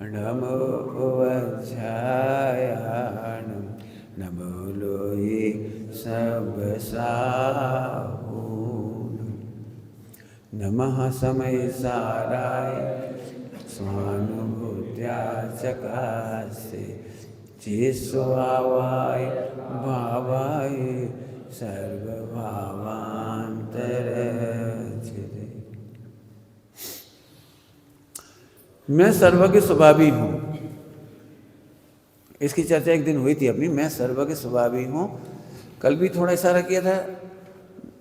नमो वज्रायाणं नमो लोये सब साहून् नमः समय साराय स्वानुभूत्या चकासे चेस्वावाय भावाय सर्वभावान्तरचिते। मैं सर्वज्ञ स्वभावी हूँ, इसकी चर्चा एक दिन हुई थी अपनी। मैं सर्वज्ञ स्वभावी हूँ, कल भी थोड़ा इशारा किया था।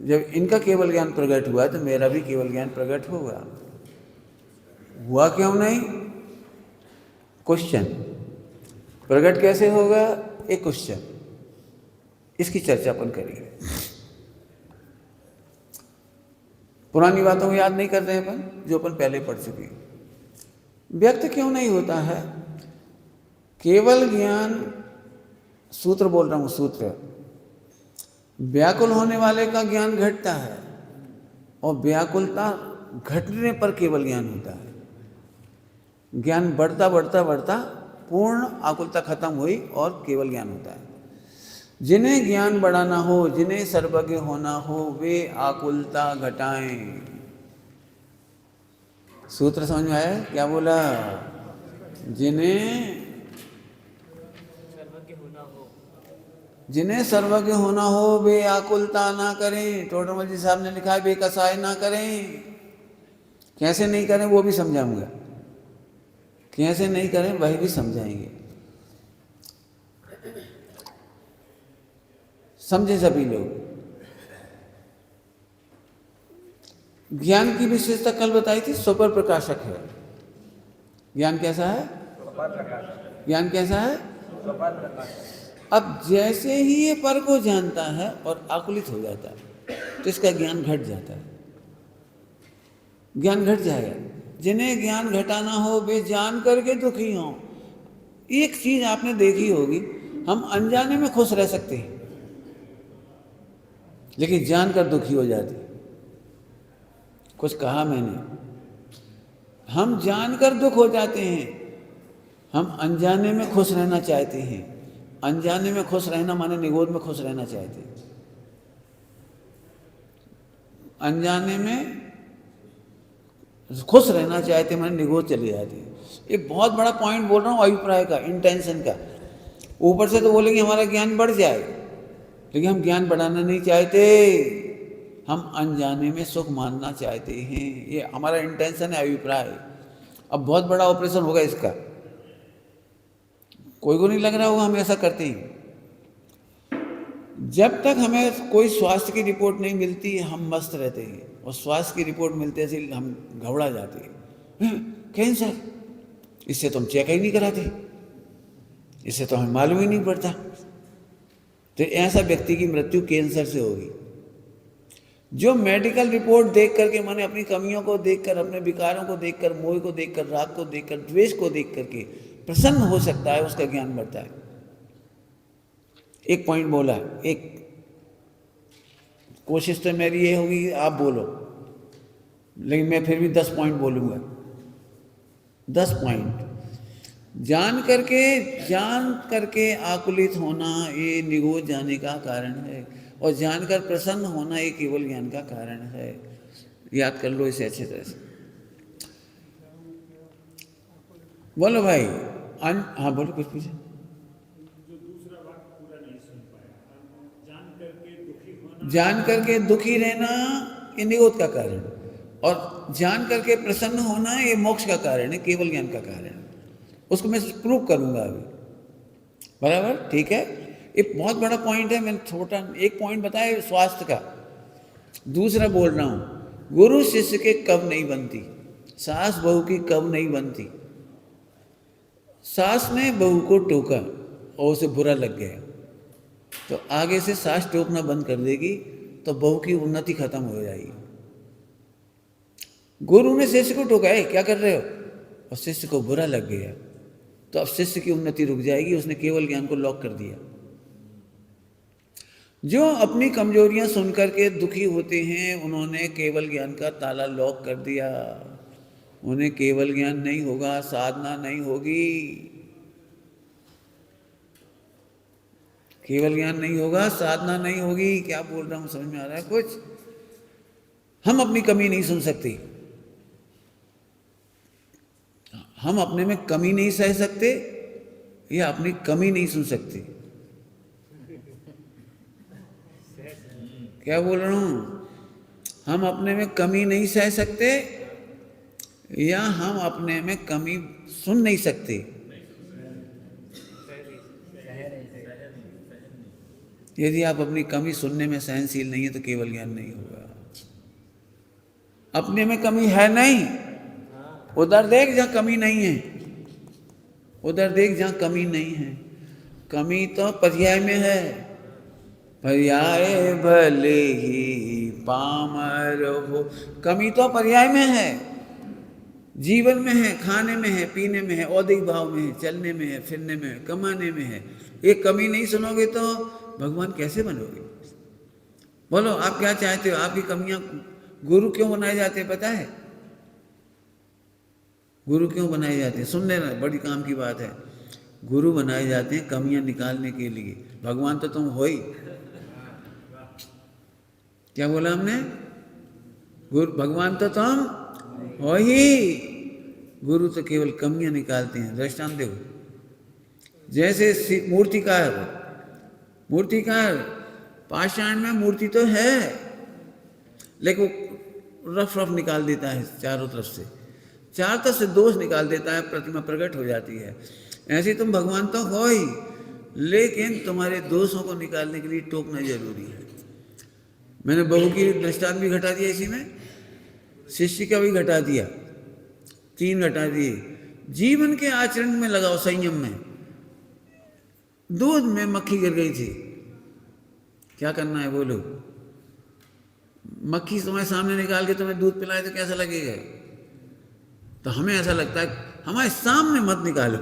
जब इनका केवल ज्ञान प्रकट हुआ तो मेरा भी केवल ज्ञान प्रकट होगा। हुआ क्यों नहीं? क्वेश्चन। प्रकट कैसे होगा? एक क्वेश्चन। इसकी चर्चा अपन करेंगे। पुरानी बातों को याद नहीं कर रहे हैं अपन, जो अपन पहले पढ़ चुके हैं। व्यक्त क्यों नहीं होता है? केवल ज्ञान, सूत्र बोल रहा हूं, सूत्र। व्याकुल होने वाले का ज्ञान घटता है और व्याकुलता घटने पर केवल ज्ञान होता है। ज्ञान बढ़ता बढ़ता बढ़ता पूर्ण आकुलता खत्म हुई और केवल ज्ञान होता है। जिन्हें ज्ञान बढ़ाना हो, जिन्हें सर्वज्ञ होना हो, वे आकुलता घटाएं। सूत्र समझ में आया? क्या बोला? जिन्हें सर्वज्ञ होना हो वे आकुलता ना करें। टोडरमल जी साहब ने लिखा है बेकसाई ना करें। कैसे नहीं करें वो भी समझाऊंगा, कैसे नहीं करें वही भी समझाएंगे। समझे सभी लोग? ज्ञान की विशेषता कल बताई थी, स्वपर प्रकाशक है। ज्ञान कैसा है? ज्ञान कैसा है? अब जैसे ही ये पर को जानता है और आकुलित हो जाता है तो इसका ज्ञान घट जाता है। ज्ञान घट जाएगा। जिन्हें ज्ञान घटाना हो वे जान करके दुखी हों। एक चीज आपने देखी होगी, हम अनजाने में खुश रह सकते हैं लेकिन जानकर दुखी हो जाते। कुछ कहा मैंने? हम जानकर दुख हो जाते हैं, हम अनजाने में खुश रहना चाहते हैं। अनजाने में खुश रहना माने निगोद में खुश रहना चाहते हैं। अनजाने में खुश रहना चाहते माने निगोद चली जाती है। एक बहुत बड़ा पॉइंट बोल रहा हूँ अभिप्राय का, इंटेंशन का। ऊपर से तो बोलेंगे हमारा ज्ञान बढ़ जाए, लेकिन हम ज्ञान बढ़ाना नहीं चाहते, हम अनजाने में सुख मानना चाहते हैं। ये हमारा इंटेंशन है, अभिप्राय। अब बहुत बड़ा ऑपरेशन होगा इसका। कोई को नहीं लग रहा होगा हम ऐसा करते हैं। जब तक हमें कोई स्वास्थ्य की रिपोर्ट नहीं मिलती हम मस्त रहते हैं, और स्वास्थ्य की रिपोर्ट मिलते से हम घबरा जाते हैं। कैंसर, इससे तो हम चेक ही नहीं कराते, इससे तो हमें मालूम ही नहीं पड़ता। तो ऐसा व्यक्ति की मृत्यु कैंसर से होगी। जो मेडिकल रिपोर्ट देख करके, माने अपनी कमियों को देखकर, अपने विकारों को देखकर, मोह को देखकर, राग को देखकर, द्वेष को देख करके प्रसन्न हो सकता है, उसका ज्ञान बढ़ता है। एक पॉइंट बोला, एक कोशिश तो मेरी ये होगी आप बोलो, लेकिन मैं फिर भी 10 पॉइंट बोलूंगा। 10 पॉइंट। जान करके आकुलित होना ये निगोद जाने का कारण है, और जानकर प्रसन्न होना ये केवल ज्ञान का कारण है। याद कर लो इसे अच्छी तरह से। बोलो भाई। हाँ बोलो, कुछ पूछे? जान करके दुखी रहना ये निगोद का कारण, और जान करके प्रसन्न होना ये मोक्ष का कारण है, केवल ज्ञान का कारण है। उसको मैं प्रूव करूंगा अभी। बराबर? ठीक है। एक बहुत बड़ा पॉइंट है, मैंने छोटा एक पॉइंट बताया स्वास्थ्य का। दूसरा बोल रहा हूं, गुरु शिष्य के कब नहीं बनती, सास बहू की कब नहीं बनती। सास ने बहू को टोका और उसे बुरा लग गया, तो आगे से सास टोकना बंद कर देगी तो बहू की उन्नति खत्म हो जाएगी। गुरु ने शिष्य को टोका, है क्या कर रहे हो, और शिष्य को बुरा लग गया, तो अब शिष्य की उन्नति रुक जाएगी। उसने केवल ज्ञान को लॉक कर दिया। जो अपनी कमजोरियां सुनकर के दुखी होते हैं, उन्होंने केवल ज्ञान का ताला लॉक कर दिया। उन्हें केवल ज्ञान नहीं होगा, साधना नहीं होगी। केवल ज्ञान नहीं होगा, साधना नहीं होगी। क्या बोल रहा हूं, समझ में आ रहा है कुछ? हम अपनी कमी नहीं सुन सकते, हम अपने में कमी नहीं सह सकते या अपनी कमी नहीं सुन सकते। क्या बोल रहा हूं? हम अपने में कमी नहीं सह सकते या हम अपने में कमी सुन नहीं सकते। यदि आप अपनी कमी सुनने में सहनशील नहीं है तो केवल ज्ञान नहीं होगा। अपने में कमी है नहीं, उधर देख जहां कमी नहीं है, उधर देख जहां कमी नहीं है। कमी तो पर्याय में है, पर्याय भले ही पामर हो। कमी तो पर्याय में है, जीवन में है, खाने में है, पीने में है, औद्योगिक भाव में है, चलने में है, फिरने में है, कमाने में है। एक कमी नहीं सुनोगे तो भगवान कैसे बनोगे? बोलो आप क्या चाहते हो? आपकी कमियां, गुरु क्यों बनाए जाते हैं पता है? गुरु क्यों बनाए जाते हैं? सुन लेना, बड़ी काम की बात है। गुरु बनाए जाते हैं कमियां निकालने के लिए। भगवान तो तुम हो ही। क्या बोला हमने? गुरु भगवान तो तुम हो ही, गुरु तो केवल कमियां निकालते हैं। दृष्टांत देखो, जैसे मूर्तिकार, मूर्तिकार पाषाण में मूर्ति तो है लेकिन वो रफ रफ निकाल देता है, चारों तरफ से दोष निकाल देता है, प्रतिमा प्रकट हो जाती है। ऐसे तुम भगवान तो हो ही, लेकिन तुम्हारे दोषों को निकालने के लिए टोकना जरूरी है। मैंने बहू की दृष्टांत भी घटा दिया, इसी में शिष्य का भी घटा दिया, 3 घटा दिए। जीवन के आचरण में लगाओ, संयम में। दूध में मक्खी गिर गई थी, क्या करना है बोलो? मक्खी तुम्हारे सामने निकाल के तुम्हें दूध पिलाए तो कैसा लगेगा? तो हमें ऐसा लगता है हमारे सामने मत निकालो।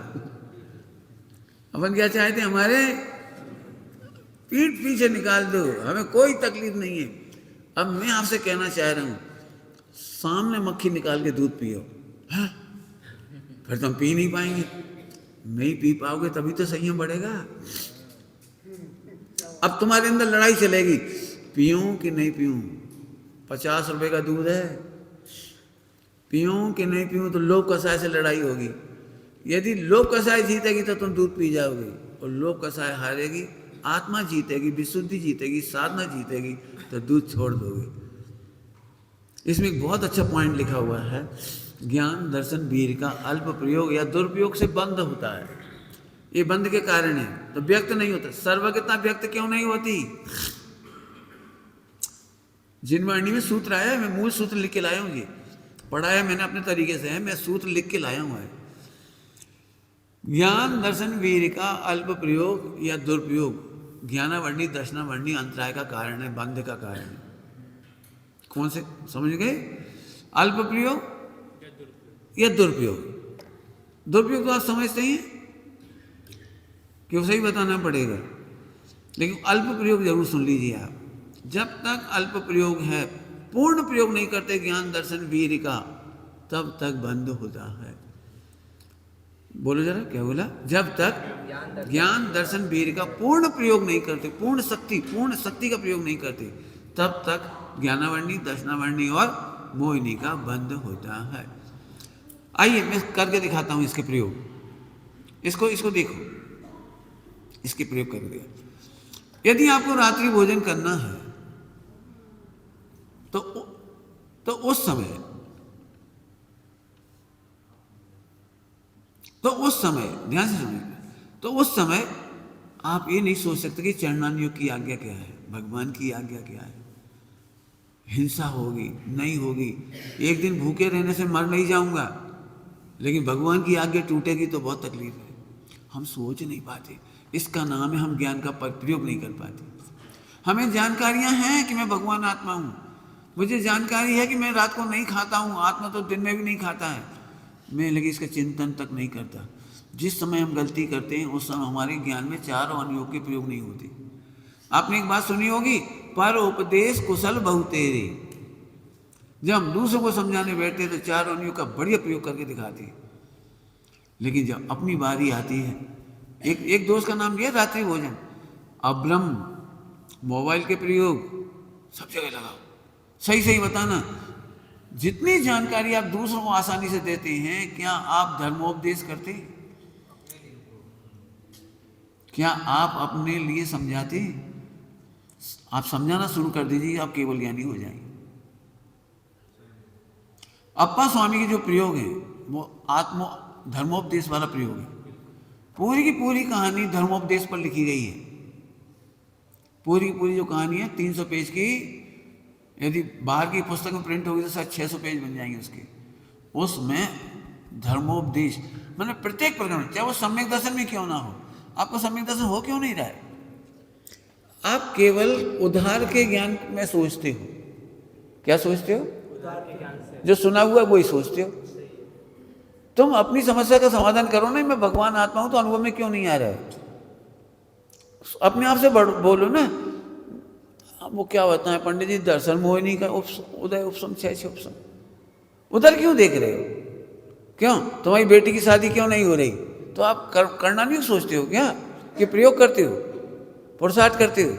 अपन क्या चाहते हैं? हमारे पीठ पीछे निकाल दो, हमें कोई तकलीफ नहीं है। अब मैं आपसे कहना चाह रहा हूं, सामने मक्खी निकाल के दूध पियो, हाँ? फिर तुम पी नहीं पाएंगे। नहीं पी पाओगे तभी तो संयम बढ़ेगा। अब तुम्हारे अंदर लड़ाई चलेगी, पीऊं कि नहीं पीऊं? 50 रुपए का दूध है, पीऊं कि नहीं पीऊं? तो लोभ कसाय से लड़ाई होगी। यदि लोभ कसाय जीतेगी तो तुम दूध पी जाओगे, और लोभ कसाय हारेगी, आत्मा जीतेगी, विशुद्धि जीतेगी, साधना जीतेगी, तो दूध छोड़ दोगे। इसमें एक बहुत अच्छा पॉइंट लिखा हुआ है, ज्ञान दर्शन वीर का अल्प प्रयोग या दुरुपयोग से बंद होता है। ये बंद के कारण है, तो व्यक्त नहीं होता। सर्वज्ञता व्यक्त क्यों नहीं होती? जिनवाणी में सूत्र आया है, मैं मूल सूत्र लिख के लाया हूं, ये पढ़ा है मैंने अपने तरीके से है, मैं सूत्र लिख के लाया हूं। ज्ञान दर्शन वीर का अल्प प्रयोग या दुरुपयोग ज्ञानावर्णी दर्शनावर्णी अंतराय का कारण है, बंध का कारण है। कौन से समझ गए? अल्प प्रयोग या दुरुपयोग? दुरुपयोग तो आप समझते हैं, क्यों? सही बताना पड़ेगा, लेकिन अल्प प्रयोग जरूर सुन लीजिए आप। जब तक अल्प प्रयोग है, पूर्ण प्रयोग नहीं करते ज्ञान दर्शन वीर का, तब तक बंद होता है। बोलो जरा, क्या बोला? जब तक ज्ञान दर्शन वीर का पूर्ण प्रयोग नहीं करते, पूर्ण शक्ति का प्रयोग नहीं करते, तब तक ज्ञानावर्णी दर्शनावर्णी और मोहिनी का बंद होता है। आइए मैं करके दिखाता हूं इसके प्रयोग। इसको देखो, इसके प्रयोग कर दिया। यदि आपको रात्रि भोजन करना है तो उस समय ध्यान से सुनिए, तो उस समय आप ये नहीं सोच सकते कि चरणान्योग की आज्ञा क्या है, भगवान की आज्ञा क्या है। हिंसा होगी नहीं होगी, एक दिन भूखे रहने से मर नहीं जाऊंगा, लेकिन भगवान की आज्ञा टूटेगी तो बहुत तकलीफ है। हम सोच नहीं पाते, इसका नाम है हम ज्ञान का प्रयोग नहीं कर पाते। हमें जानकारियां हैं कि मैं भगवान आत्मा हूं, मुझे जानकारी है कि मैं रात को नहीं खाता हूं, आत्मा तो दिन में भी नहीं खाता है, मैं लेकिन इसका चिंतन तक नहीं करता। जिस समय हम गलती करते हैं उस समय हमारे ज्ञान में 4 अनुयोग के प्रयोग नहीं होते। आपने एक बात सुनी होगी, पर उपदेश कुशल बहुतेरे। जब हम दूसरों को समझाने बैठते हैं तो चार उंगलियों का बढ़िया प्रयोग करके दिखाते हैं, लेकिन जब अपनी बारी आती है, एक दोस्त का नाम लिया रात्रि भोजन, अब्रह्म मोबाइल के प्रयोग सब जगह लगाओ, सही सही बताना। जितनी जानकारी आप दूसरों को आसानी से देते हैं, क्या आप धर्मोपदेश करते? क्या आप अपने लिए समझाते? आप समझाना शुरू कर दीजिए, आप केवल ज्ञानी हो जाएंगे। अप्पा स्वामी के जो प्रयोग हैं वो आत्म धर्मोपदेश वाला प्रयोग है। पूरी की पूरी कहानी धर्मोपदेश पर लिखी गई है। पूरी की पूरी जो कहानी है 300 पेज की, यदि बाहर की पुस्तक में प्रिंट होगी तो शायद 600 पेज बन जाएंगे उसके। उसमें धर्मोपदेश मतलब प्रत्येक प्रकरण, चाहे वो सम्यक दर्शन में क्यों ना हो, आपको सम्यक दर्शन हो क्यों नहीं रहा है, आप केवल उधार के ज्ञान में सोचते हो। क्या सोचते हो? उधार के ज्ञान से जो सुना हुआ है वही सोचते हो। तुम अपनी समस्या का समाधान करो ना, मैं भगवान आत्मा हूं तो अनुभव में क्यों नहीं आ रहा है, अपने आप से बोलो ना। वो क्या होता है पंडित जी, दर्शन मोहिनी का उदय उपसम 6 उपसम, उधर क्यों देख रहे हो? क्यों तुम्हारी बेटी की शादी क्यों नहीं हो रही? तो आप करना नहीं सोचते हो क्या, कि प्रयोग करते हो, पुरुषार्थ करते हो?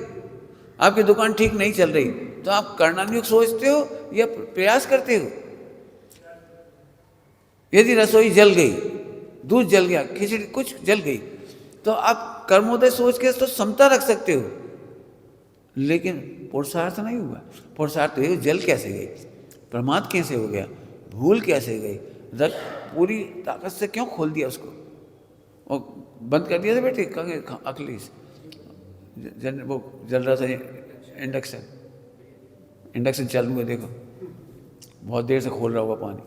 आपकी दुकान ठीक नहीं चल रही तो आप करना नहीं सोचते हो या प्रयास करते हो? यदि रसोई जल गई, दूध जल गया, खिचड़ी कुछ जल गई, तो आप कर्मोदय सोच के तो समता रख सकते हो, लेकिन पुरुषार्थ नहीं हुआ। पुरुषार्थ तो जल कैसे गई, प्रमाद कैसे हो गया, भूल कैसे गई, रख पूरी ताकत से क्यों खोल दिया उसको और बंद कर दिया था बेटे अखली वो जल रहा था इंडक्शन चालू है, देखो बहुत देर से खोल रहा होगा पानी।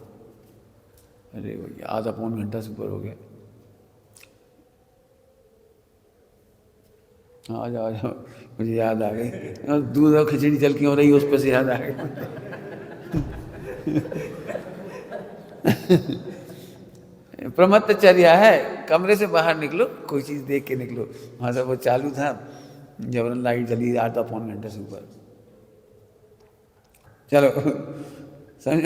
अरे भैया आधा पौन घंटा से ऊपर हो गया। हाँ आ जाओ, मुझे याद आ गई, दूध और खिचड़ी जल की हो रही है उस पर से याद आ गई। प्रमत्तचर्या है, कमरे से बाहर निकलो, कोई चीज़ देख के निकलो। वहाँ से वो चालू था, जबरन लाइट जली आधा पौन घंटे से ऊपर। चलो समझ।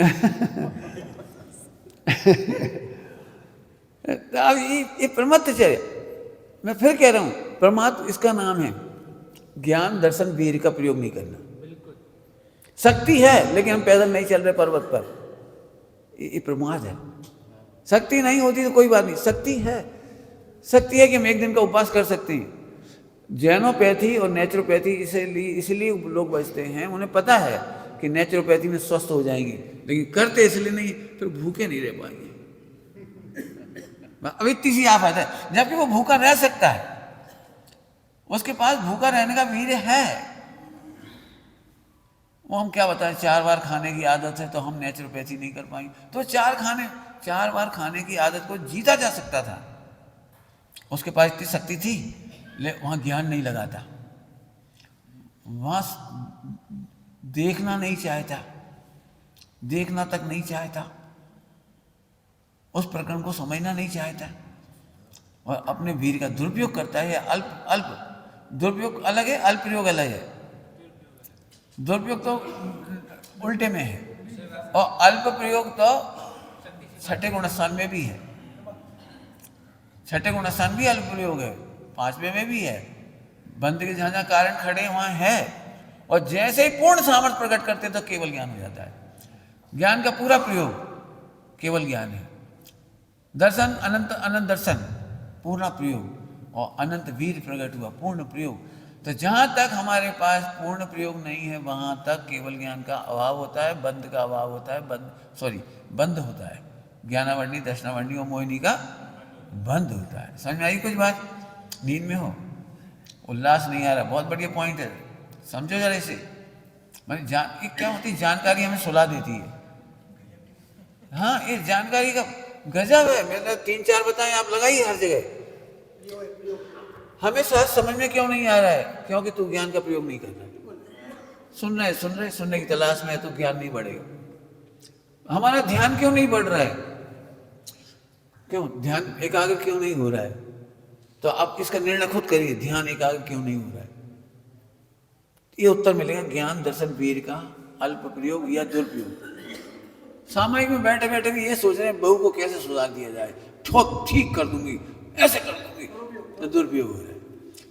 अब ये प्रमत्तचर्या, मैं फिर कह रहा हूँ, परमात्मा इसका नाम है। ज्ञान दर्शन वीर का प्रयोग नहीं करना। शक्ति है लेकिन हम पैदल नहीं चल रहे पर्वत पर, ये प्रमाद है। शक्ति नहीं होती तो कोई बात नहीं, शक्ति है। शक्ति है कि हम एक दिन का उपवास कर सकते हैं। जैनोपैथी और नेचुरोपैथी इसलिए लोग बचते हैं, उन्हें पता है कि नेचुरोपैथी में स्वस्थ हो जाएंगे, लेकिन करते इसलिए नहीं, फिर भूखे नहीं रह पाएंगे। अब इतनी सी आफत है, जबकि वो भूखा रह सकता है, उसके पास भूखा रहने का वीर्य है। वो हम क्या बताएं, 4 बार खाने की आदत है तो हम नेचुरोपैथी नहीं कर पाएंगे। तो 4 बार खाने की आदत को जीता जा सकता था, उसके पास इतनी शक्ति थी, लेकिन वहाँ ज्ञान नहीं लगाता, वहाँ देखना नहीं चाहता, देखना तक नहीं चाहता, उस प्रकरण को समझना नहीं चाहता और अपने वीर का दुरुपयोग करता है। अल्प दुरुपयोग अलग है, अल्प प्रयोग अलग है। दुरुपयोग तो उल्टे में है और अल्प प्रयोग तो छठे गुणस्थान में भी है। छठे गुणस्थान भी अल्प प्रयोग है, 5वें में भी है। बंद के जहाँ जहाँ कारण खड़े वहाँ है, और जैसे ही पूर्ण सामर्थ्य प्रकट करते तो केवल ज्ञान हो जाता है। ज्ञान का पूरा प्रयोग केवल ज्ञान है। दर्शन अनंत अनंत दर्शन पूर्ण प्रयोग, और अनंत वीर प्रकट हुआ पूर्ण प्रयोग। तो जहाँ तक हमारे पास पूर्ण प्रयोग नहीं है वहाँ तक केवल ज्ञान का अभाव होता है, बंध का अभाव होता है, बंध होता है। ज्ञानावर्णी दर्शनावर्णी और मोहिनी का बंध होता है। समझ में आई कुछ बात? नींद में हो, उल्लास नहीं आ रहा, बहुत बढ़िया पॉइंट है, समझो जरा इसे। मतलब क्या होती है, जानकारी हमें सुला देती है। हाँ, इस जानकारी का गजब है। मैंने 3-4 बताए, आप लगाइए हर जगह। हमें सहज समझ में क्यों नहीं आ रहा है? क्योंकि तू ज्ञान का प्रयोग नहीं कर रहा। सुन रहे सुनने की तलाश में है तो ज्ञान नहीं बढ़ेगा। हमारा ध्यान क्यों नहीं बढ़ रहा है? क्यों ध्यान एकाग्र क्यों नहीं हो रहा है? तो आप इसका निर्णय खुद करिए, ध्यान एकाग्र क्यों नहीं हो रहा है। ये उत्तर मिलेगा ज्ञान दर्शन वीर का अल्प प्रयोग या दुरुपयोग। सामायिक में बैठे बैठे भी ये सोच रहे हैं बहू को कैसे सुधार दिया जाए, ठोक ठीक कर दूंगी, ऐसे कर दूंगी, तो दुरुपयोग हो रहा है।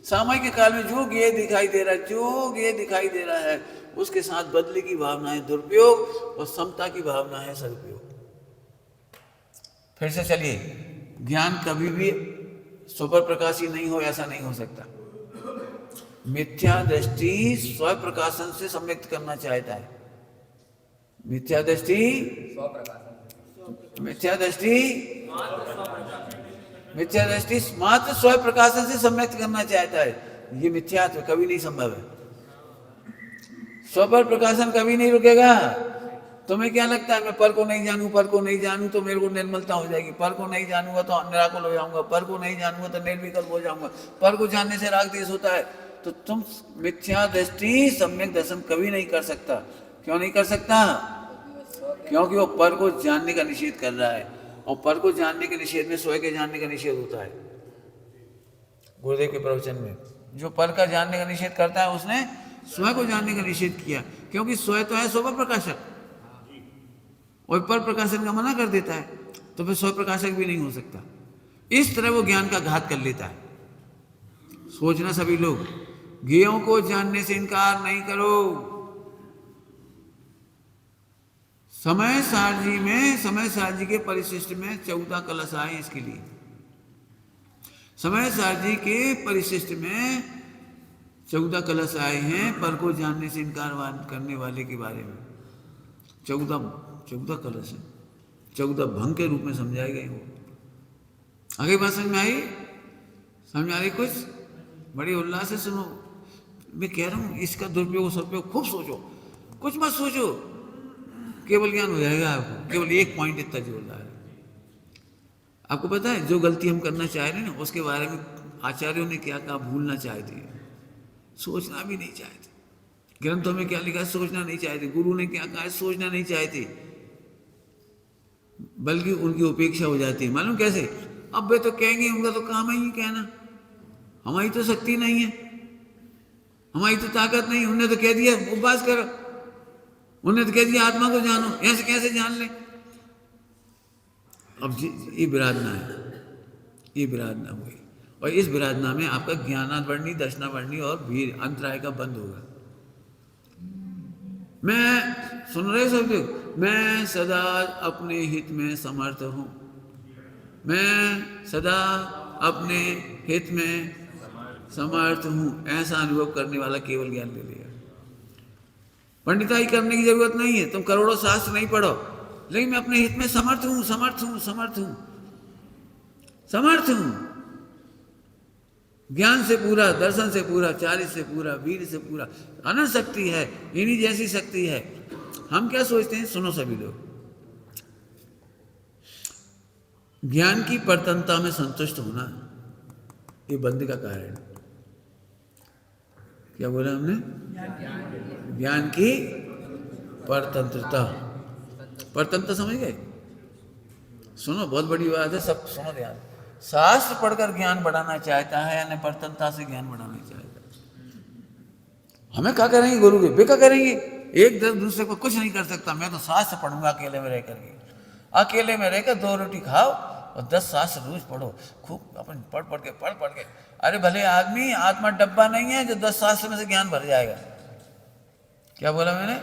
सामायिक के काल में जो ज्ञेय दिखाई दे रहा है, जो ज्ञेय दिखाई दे रहा है, उसके साथ बदले की भावना है दुरुपयोग और समता की भावना है सदुपयोग। फिर से चलिए, ज्ञान कभी भी स्वपर प्रकाशी नहीं हो, ऐसा नहीं हो सकता। मिथ्या दृष्टि स्व प्रकाशन से सम्यक्त करना चाहता है। मिथ्या दृष्टि मात्र स्व प्रकाशन से सम्यक्त करना चाहता है। ये मिथ्यात्व कभी नहीं संभव है। स्वपर प्रकाशन कभी नहीं रुकेगा। तुम्हें क्या लगता है मैं पर को नहीं जानूं, पर को नहीं जानूं तो मेरे को निर्मलता हो जाएगी, पर को नहीं जानूंगा तो निराकुल हो जाऊंगा, पर को नहीं जानूंगा तो निर्विकल्प हो जाऊंगा, पर को जानने से राग द्वेष होता है। तो तुम मिथ्या दृष्टि सम्यक दर्शन कभी नहीं कर सकता। क्यों नहीं कर सकता? क्योंकि वो पर को जानने का निषेध कर रहा है, और पर को जानने के निषेध में स्वयं के जानने का निषेध होता है। गुरुदेव के प्रवचन में जो पर का जानने का निषेध करता है उसने स्वयं को जानने का निषेध किया, क्योंकि स्वयं तो है स्वपर प्रकाशक और पर प्रकाशन का मना कर देता है, तो फिर स्व प्रकाशक भी नहीं हो सकता। इस तरह वो ज्ञान का घात कर लेता है। सोचना सभी लोग, ज्ञेयों को जानने से इनकार नहीं करो। समय सारजी के परिशिष्ट में 14 कलश आए इसके लिए। समय सारजी के परिशिष्ट में 14 कलश आए हैं पर को जानने से इनकार करने वाले के बारे में। 14 कलश है, 14 भंग के रूप में समझाए गए वो। आगे बात समझ में आई? समझ आ रही कुछ? बड़ी उल्लास से सुनो। मैं कह रहा हूँ इसका दुरुपयोग सदुपयोग खूब सोचो, कुछ मत सोचो, केवल ज्ञान हो जाएगा आपको। केवल एक पॉइंट इतना जोड़ रहा है। आपको पता है जो गलती हम करना चाह रहे हैं ना, उसके बारे में आचार्यों ने क्या कहा? भूलना चाहते, सोचना भी नहीं चाहते। ग्रंथों में क्या लिखा है? सोचना नहीं चाहते। गुरु ने क्या कहा है? सोचना नहीं चाहते, बल्कि उनकी उपेक्षा हो जाती है। मालूम कैसे? अब वे तो कहेंगे, उनका तो काम ही कहना, हमारी तो शक्ति नहीं है, हमारी तो ताकत नहीं। उन्होंने तो कह दिया उपवास करो, उन्होंने तो कह दिया आत्मा को जानो, ऐसे कैसे जान ले? अब ये विराधना है, ये विराधना हुई, और इस विराधना में आपका ज्ञानावर्णी, दर्शनावर्णी और वीर अंतराय का बंद होगा। मैं सुन रहे सब लोग, मैं सदा अपने हित में समर्थ हूं, मैं सदा अपने हित में समर्थ हूं, ऐसा अनुभव करने वाला केवल ज्ञान ले लेगा। पंडिताई करने की जरूरत नहीं है, तुम करोड़ों शास्त्र नहीं पढ़ो, लेकिन मैं अपने हित में समर्थ हूं, समर्थ हूं, समर्थ हूं, समर्थ हूं। ज्ञान से पूरा, दर्शन से पूरा, चारित्र से पूरा, वीर से पूरा, अनंत शक्ति है, इन्हीं जैसी शक्ति है। हम क्या सोचते हैं? सुनो सभी लोग, ज्ञान की परतंत्रता में संतुष्ट होना ये बंदे का कार्य है। क्या बोला हमने? ज्ञान की परतंत्रता। परतंत्रता समझ गए? सुनो, बहुत बड़ी बात है, सब सुनो ध्यान। शास्त्र पढ़कर ज्ञान बढ़ाना चाहता है या परतंत्रता से ज्ञान बढ़ाना चाहता है? हमें क्या करेंगे? गुरु के बेका करेंगे। एक दूसरे को कुछ नहीं कर सकता। मैं तो शास्त्र पढ़ूंगा अकेले में रह करके, अकेले में रहकर 2 रोटी खाओ और 10 शास्त्र रोज पढ़ो, खूब अपन पढ़ के। अरे भले आदमी, आत्मा डब्बा नहीं है जो 10 शास्त्र में से ज्ञान भर जाएगा। क्या बोला मैंने?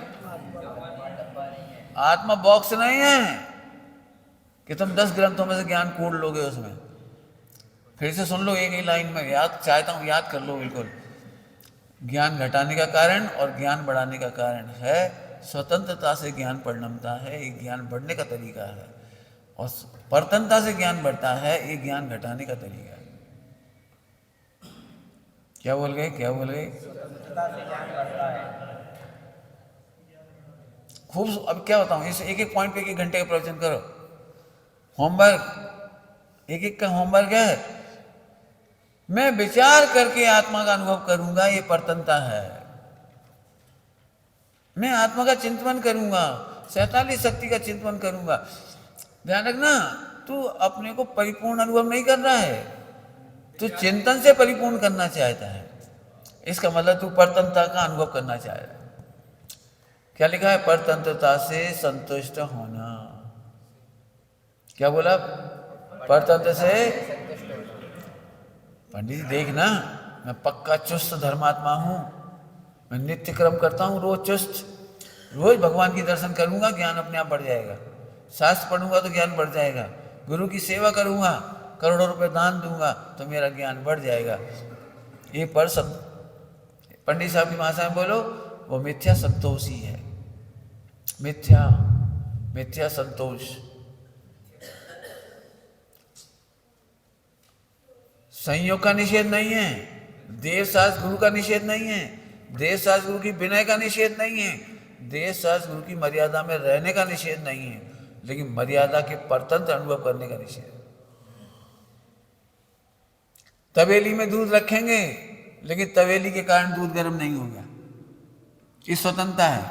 आत्मा बॉक्स नहीं है कि तुम 10 ग्रंथों में से ज्ञान कूड़ लोगे उसमें। फिर से सुन लो एक ही लाइन में, याद चाहता हूं, याद कर लो बिल्कुल। ज्ञान घटाने का कारण और ज्ञान बढ़ाने का कारण है स्वतंत्रता से ज्ञान परिणमता है, ये ज्ञान बढ़ने का तरीका है, और परतंत्रता से ज्ञान बढ़ता है, ये ज्ञान घटाने का तरीका है। क्या बोल गए? क्या बोल गए? खूब। अब क्या बताऊं, इस एक एक पॉइंट पे 1 घंटे का प्रवचन करो। होमवर्क, एक का होमवर्क है। मैं विचार करके आत्मा का अनुभव करूंगा, ये परतंत्रता है। मैं आत्मा का चिंतन करूंगा, 47 शक्ति का चिंतन करूंगा। ध्यान रखना, तू अपने को परिपूर्ण अनुभव नहीं कर रहा है, तू चिंतन से परिपूर्ण करना चाहता है। इसका मतलब तू परतंत्रता का अनुभव करना चाह रहा है। क्या लिखा है? परतंत्रता से संतुष्ट होना। क्या बोला? परतंत्र से। पंडित जी देखना, मैं पक्का चुस्त धर्मात्मा हूँ, मैं नित्य कर्म करता हूँ, रोज चुस्त, रोज भगवान की दर्शन करूंगा, ज्ञान अपने आप बढ़ जाएगा। शास्त्र पढ़ूंगा तो ज्ञान बढ़ जाएगा, गुरु की सेवा करूंगा, करोड़ों रुपए दान दूंगा तो मेरा ज्ञान बढ़ जाएगा। ये पर सब पंडित साहब की भाषा में बोलो, वो मिथ्या संतोष ही है। मिथ्या संतोष। संयोग का निषेध नहीं है, देव शास्त्र गुरु का निषेध नहीं है, देव शास्त्र गुरु की विनय का निषेध नहीं है, देव शास्त्र गुरु की मर्यादा में रहने का निषेध नहीं है, लेकिन मर्यादा के परतंत्र अनुभव करने का निषेध। तवेली में दूध रखेंगे लेकिन तवेली के कारण दूध गर्म नहीं होगा, ये स्वतंत्रता है।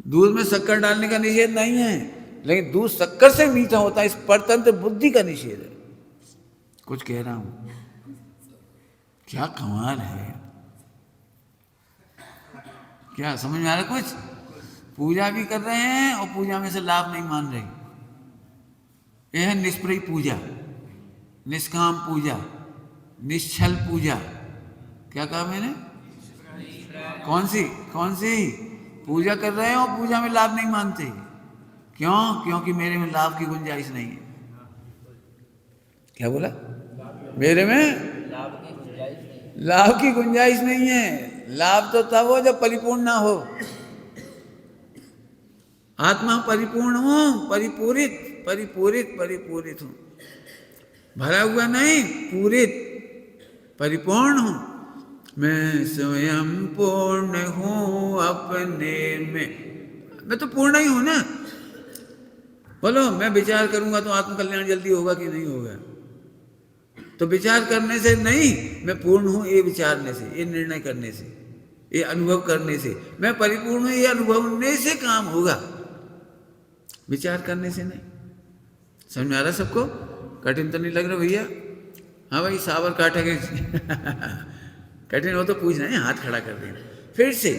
दूध में शक्कर डालने का निषेध नहीं है, लेकिन दूध शक्कर से मीठा होता है, इस परतंत्र बुद्धि का निषेध है। कुछ कह रहा हूं, क्या कमाल है, क्या समझ में आ रहा? कुछ पूजा भी कर रहे हैं और पूजा में से लाभ नहीं मान रहे। यह है निष्प्रय पूजा, निष्काम पूजा, निश्चल पूजा। क्या कहा मैंने? कौन सी पूजा कर रहे हैं और पूजा में लाभ नहीं मानते? क्यों? क्योंकि मेरे में लाभ की गुंजाइश नहीं है। क्या बोला? मेरे में लाभ की गुंजाइश नहीं है। लाभ तो तब हो जब परिपूर्ण ना हो। आत्मा परिपूर्ण हो, परिपूरित हूं, भरा हुआ नहीं, पूरित परिपूर्ण हूं। मैं स्वयं पूर्ण हूं अपने में, मैं तो पूर्ण ही हूं ना। बोलो मैं विचार करूंगा तो आत्मकल्याण जल्दी होगा कि नहीं होगा? तो विचार करने से नहीं, मैं पूर्ण हूं ये विचारने से, ये निर्णय करने से, ये अनुभव करने से। मैं परिपूर्ण हूं ये अनुभवने से काम होगा, विचार करने से नहीं। समझ में आ रहा सबको? कठिन तो नहीं लग रहा भैया? हाँ भाई, सावर काटेंगे कठिन हो तो पूछना है, हाथ खड़ा कर देना। फिर से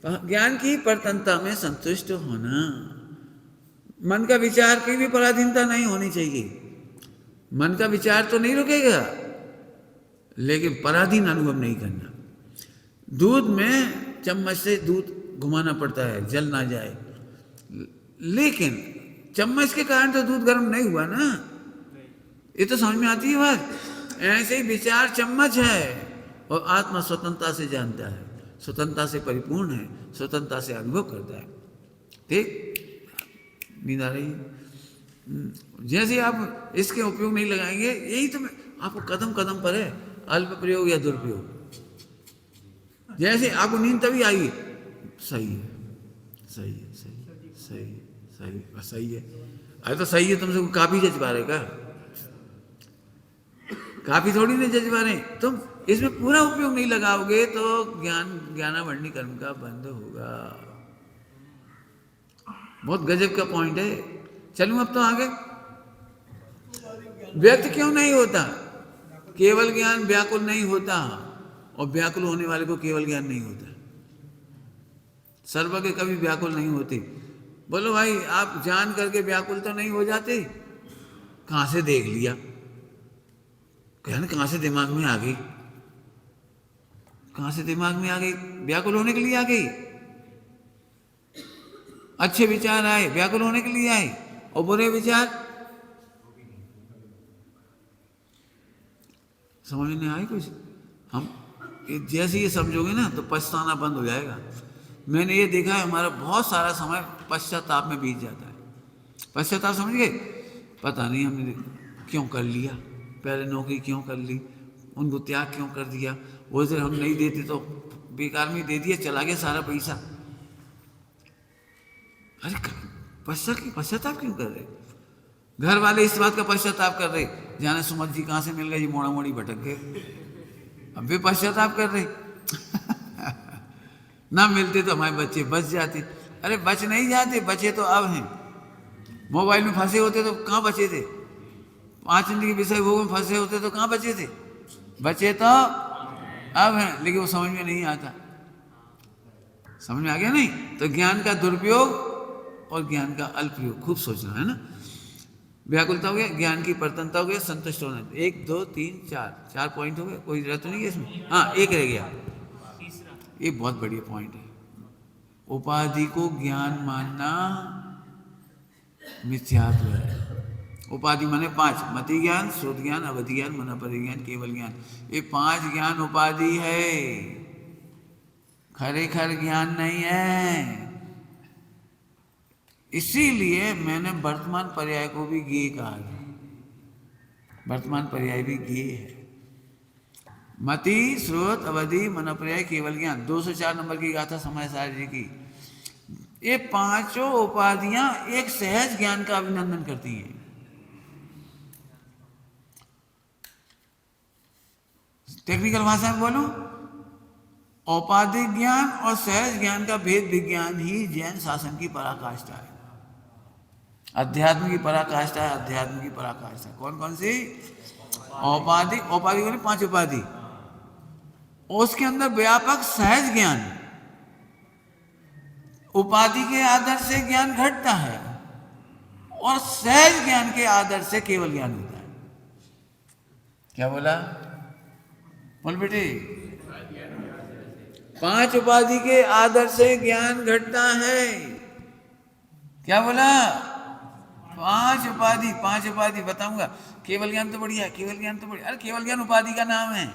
ज्ञान की परतंत्रता में संतुष्ट होना, मन का विचार की भी पराधीनता नहीं होनी चाहिए। मन का विचार तो नहीं रुकेगा, लेकिन पराधीन अनुभव नहीं करना। दूध में चम्मच से दूध घुमाना पड़ता है, जल ना जाए, लेकिन चम्मच के कारण तो दूध गर्म नहीं हुआ ना। ये तो समझ में आती है बात। ऐसे ही विचार चम्मच है और आत्मा स्वतंत्रता से जानता है, स्वतंत्रता से परिपूर्ण है, स्वतंत्रता से अनुभव करता है। ठीक? नींद आ रही है? जैसे आप इसके उपयोग नहीं लगाएंगे, यही तो आपको कदम कदम पर है, अल्प प्रयोग या दुरुपयोग। जैसे आपको नींद तभी आएगी, सही है, सही है, सही सही सही बस सही है। अरे तो सही है, तुमसे काफी जज्बा रहेगा, काफी थोड़ी नहीं जज्बा रहे। तुम इसमें पूरा उपयोग नहीं लगाओगे तो ज्ञानावरणी कर्म का बंद होगा। बहुत गजब का पॉइंट है। चलूं अब तो आगे। व्यक्त क्यों नहीं होता? केवल ज्ञान व्याकुल नहीं होता, और व्याकुल होने वाले को केवल ज्ञान नहीं होता। सर्वज्ञ कभी व्याकुल नहीं होते। बोलो भाई, आप जान करके व्याकुल तो नहीं हो जाते? कहां से देख लिया, कहना कहां से दिमाग में आ गई, कहां से दिमाग में आ गई, व्याकुल होने के लिए आ गई। अच्छे विचार आए, व्याकुल होने के लिए आए, और बुरे विचार समझ में आए कुछ? हम जैसे ये समझोगे ना तो पछताना बंद हो जाएगा। मैंने ये देखा है, हमारा बहुत सारा समय पश्चाताप में बीत जाता है। पश्चाताप समझ गए? पता नहीं हमने क्यों कर लिया, पहले नौकरी क्यों कर ली, उनको त्याग क्यों कर दिया, वो जब हम नहीं देते तो बेकार में दे दिया, चला गया सारा पैसा। अरे पश्चाताप क्यों कर रहे? घर वाले इस बात का पश्चाताप कर रहे, जाने सुमन जी कहाँ से मिल गए, मोड़ा मोड़ी भटक गए, अब भी पश्चाताप कर रहे ना मिलते तो हमारे बच्चे बच जाते। अरे बच नहीं जाते, बचे तो अब हैं। मोबाइल में फंसे होते तो कहाँ बचे थे? 5 मिनट के विषय भोग में फंसे होते तो कहाँ बचे थे? बचे तो अब हैं, लेकिन वो समझ में नहीं आता। समझ में आ गया नहीं? तो ज्ञान का दुरुपयोग और ज्ञान का अल्प प्रयोग, खूब सोचना है ना। व्याकुलता हो गया, ज्ञान की प्रतनता हो गया, संतुष्ट होना। 1 2 3 4 पॉइंट हो गए, कोई जरूरत तो नहीं है इसमें। हाँ, एक रह गया, ये बहुत बढ़िया पॉइंट है। उपाधि को ज्ञान मानना मिथ्यात्व है। उपाधि माने 5, मति ज्ञान, श्रुत ज्ञान, अवधि ज्ञान, मन परिज्ञान, केवल ज्ञान। ये 5 ज्ञान उपाधि है, खरेखर ज्ञान नहीं है। इसीलिए मैंने वर्तमान पर्याय को भी ज्ञेय कहा है। वर्तमान पर्याय भी ज्ञेय है। मति, श्रोत, अवधि, मन पर्याय, केवल ज्ञान, 204 नंबर की गाथा समय सार जी की। ये 5 उपाधियां एक सहज ज्ञान का अभिनंदन करती हैं। टेक्निकल भाषा में बोलूं, औपाधिक ज्ञान और सहज ज्ञान का भेद विज्ञान ही जैन शासन की पराकाष्ठा है। अध्यात्म की पराकाष्ठा है, अध्यात्म की पराकाष्ठा। कौन कौन सी? औपाधिक, औपाधिक बोले 5 उपाधि, उसके अंदर व्यापक सहज ज्ञान। उपाधि के आधार से ज्ञान घटता है और सहज ज्ञान के आधार से केवल ज्ञान होता है। क्या बोला? बोल बेटे। 5 उपाधि के आधार से ज्ञान घटता है। क्या बोला? 5 उपाधि, 5 उपाधि बताऊंगा। केवल ज्ञान तो बढ़िया, केवल ज्ञान तो बढ़िया। अरे केवल ज्ञान उपाधि का नाम है।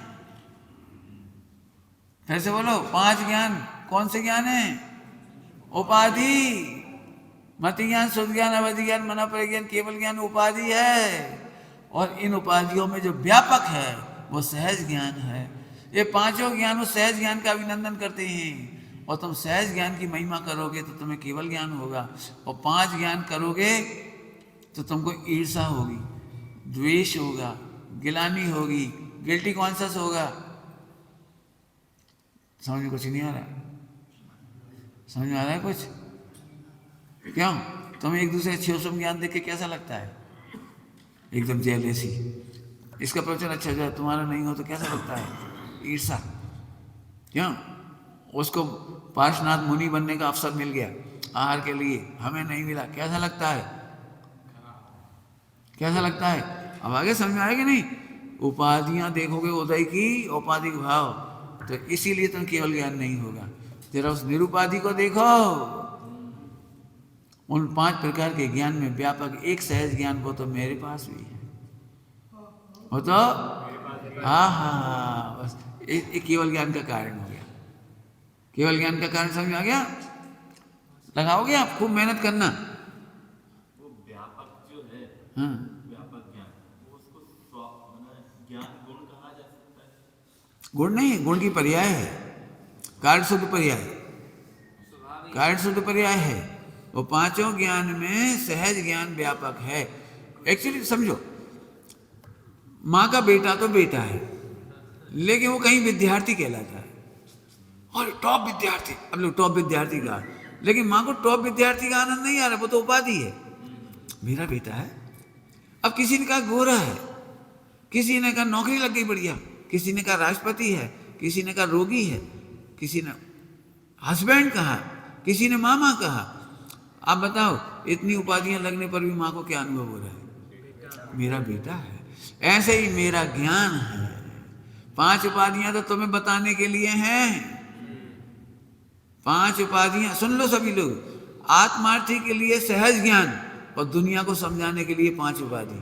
फिर से बोलो, 5 ज्ञान कौन से ज्ञान है? उपाधि। मति ज्ञान, शुद्ध ज्ञान, अवधि ज्ञान, मन परिज्ञान, केवल ज्ञान उपाधि है। और इन उपाधियों में जो व्यापक है वो सहज ज्ञान है। ये 5 ज्ञान उस सहज ज्ञान का अभिनंदन करते हैं। और तुम सहज ज्ञान की महिमा करोगे तो तुम्हें केवल ज्ञान होगा। और 5 ज्ञान करोगे तो तुमको ईर्षा होगी, द्वेष होगा, गिलानी होगी, गिल्टी कॉन्शियस होगा। समझ में कुछ नहीं आ रहा? समझ में आ रहा है कुछ? क्यों? तुम्हें एक दूसरे अच्छे ज्ञान देख के कैसा लगता है? एकदम जेलेसी। इसका प्रवचन अच्छा जाए, तुम्हारा नहीं हो तो कैसा लगता है? ईर्षा। क्यों? उसको पार्श्वनाथ मुनि बनने का अवसर मिल गया आहार के लिए, हमें नहीं मिला, कैसा लगता है? कैसा लगता है? अब आगे समझ में आएगी नहीं? उपाधियां देखोगे उदय की, औपाधिक भाव, तो इसीलिए तुम केवल ज्ञान नहीं होगा। जरा उस निरुपाधि को देखो। उन 5 प्रकार के ज्ञान में व्यापक एक सहज ज्ञान वो तो मेरे पास भी है। वो तो हाँ, बस एक केवल ज्ञान का कारण हो गया। केवल ज्ञान का कारण समझ में आ गया? लगाओगे आप, खूब मेहनत करना। वो व्यापक जो है, हाँ, व्यापक ज्ञान, वो उसको ज्ञान गुण कहा जा सकता है? गुण नहीं, गुण की पर्याय है। कारण शुद्ध पर्याय, कारण शुद्ध पर्याय है। वो 5 ज्ञान में सहज ज्ञान व्यापक है। एक्चुअली समझो, माँ का बेटा तो बेटा है, लेकिन वो कहीं विद्यार्थी कहलाता है और टॉप विद्यार्थी। अब लोग टॉप विद्यार्थी का, लेकिन माँ को टॉप विद्यार्थी का आनंद नहीं आ रहा, वो तो उपाधि है। मेरा बेटा है। अब किसी ने कहा गोरा है, किसी ने कहा नौकरी लग गई बढ़िया, किसी ने कहा राष्ट्रपति है, किसी ने कहा रोगी है, किसी ने हस्बैंड कहा, किसी ने मामा कहा। आप बताओ, इतनी उपाधियां लगने पर भी माँ को क्या अनुभव हो रहा है? मेरा बेटा है। ऐसे ही मेरा ज्ञान है। 5 उपाधियां तो तुम्हें बताने के लिए हैं। 5 उपाधियां सुन लो सभी लोग। आत्मार्थी के लिए सहज ज्ञान और दुनिया को समझाने के लिए 5 उपाधि।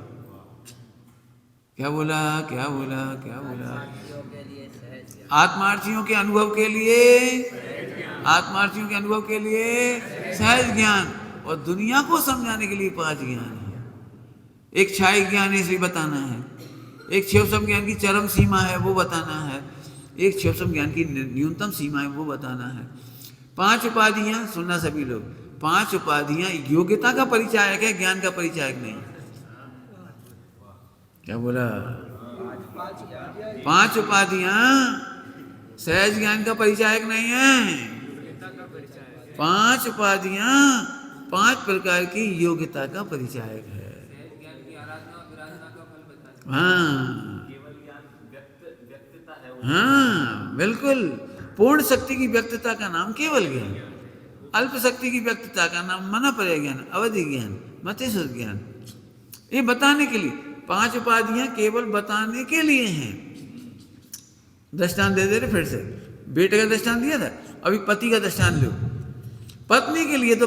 क्या बोला? क्या बोला? क्या बोला? आत्मार्थियों के अनुभव के लिए, आत्मार्थियों के अनुभव के लिए सहज ज्ञान और दुनिया को समझाने के लिए 5 ज्ञान है। एक क्षायिक ज्ञान है, इसे बताना है। एक क्षेत्रम ज्ञान की चरम सीमा है, वो बताना है। एक क्षेत्रम ज्ञान की न्यूनतम सीमा है, वो बताना है। 5 उपाधियां सुनना सभी लोग। 5 उपाधियां योग्यता का परिचायक है, ज्ञान का परिचायक नहीं। क्या बोला? 5 उपाधियां सहज ज्ञान का परिचायक नहीं है। 5 उपाधियां 5 प्रकार की योग्यता का परिचायक है। हाँ, व्यक्तता है। हाँ, बिल्कुल। पूर्ण शक्ति की व्यक्तता का नाम केवल ज्ञान। अल्प शक्ति की व्यक्तता का नाम मन पर्याय ज्ञान, अवधि ज्ञान, मतिशुद्ध ज्ञान। ये बताने के लिए, 5 उपाधियां केवल बताने के लिए हैं। दृष्टांत दे दे रहे फिर से, बेटे का दृष्टांत दिया था, अभी पति का दृष्टांत लो। पत्नी के लिए तो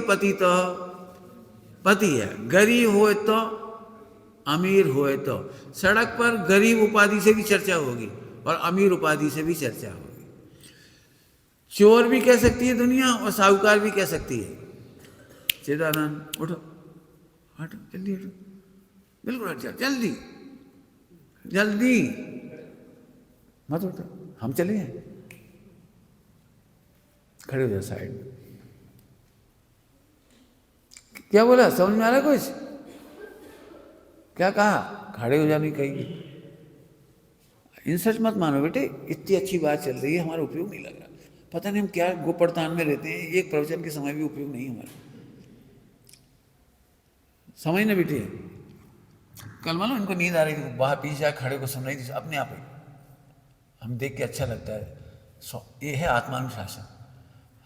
पति है, गरीब होए तो अमीर होए तो, सड़क पर गरीब उपाधि से भी चर्चा होगी और अमीर उपाधि से भी चर्चा होगी। चोर भी कह सकती है दुनिया और साहूकार भी कह सकती है। चिदानंद उठो, हटो, जल्दी हटो, बिल्कुल हट जाओ, जल्दी जल्दी मत उठो, हम चले हैं, खड़े हो जाओ साइड में। क्या बोला, समझ में आ रहा है कुछ? क्या कहा? खड़े हो जाने कही। इंसल्ट मत मानो बेटे, इतनी अच्छी बात चल रही है, हमारा उपयोग नहीं लग रहा। पता नहीं हम क्या गोपड़तान में रहते हैं, एक प्रवचन के समय भी उपयोग नहीं हमारा। समझ ना बेटे, कल मालूम इनको नींद आ रही थी, बाहर पीछे खड़े को सुन रही थी, अपने आप ही हम देख के अच्छा लगता है। ये है आत्मानुशासन।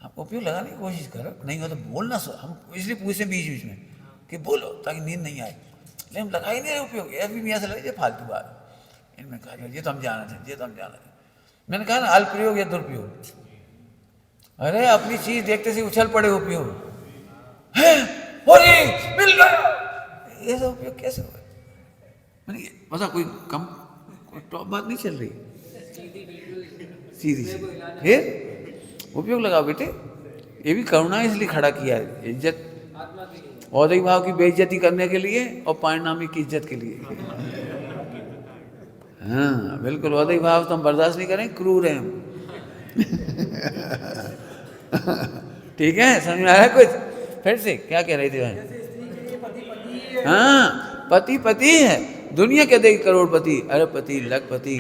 आप उपयोग लगाने की कोशिश करो, नहीं हो तो बोलना। हम इसलिए पूछे बीच बीच में कि बोलो ताकि नींद नहीं आए, लेकिन हम लगा ही नहीं रहे उपयोग। यार भी ऐसा लगे फालतू बात, इनमें कहा ये तो हम जाना थे, ये तो हम जाना थे। मैंने कहा ना अल्प प्रयोग या दुरुपयोग। अरे अपनी चीज देखते से उछल पड़े उपयोग है, मिल गया, ये सब उपयोग कैसे हुआ? मैंने पता कोई कम टॉप बात नहीं चल रही, सीधी सी। फिर उपयोग लगाओ बेटे, ये भी करुणा इसलिए खड़ा किया है, इज्जत औदई भाव की बेइज्जती करने के लिए और पारिणामी की इज्जत के लिए। हाँ बिल्कुल, औदई भाव तो हम बर्दाश्त नहीं करें, क्रूर हैं हम। ठीक है, समझ में आया कुछ? फिर से क्या कह रही थी भाई? हाँ पति पति है, दुनिया कह देगी करोड़पति, अरबपति, लखपति,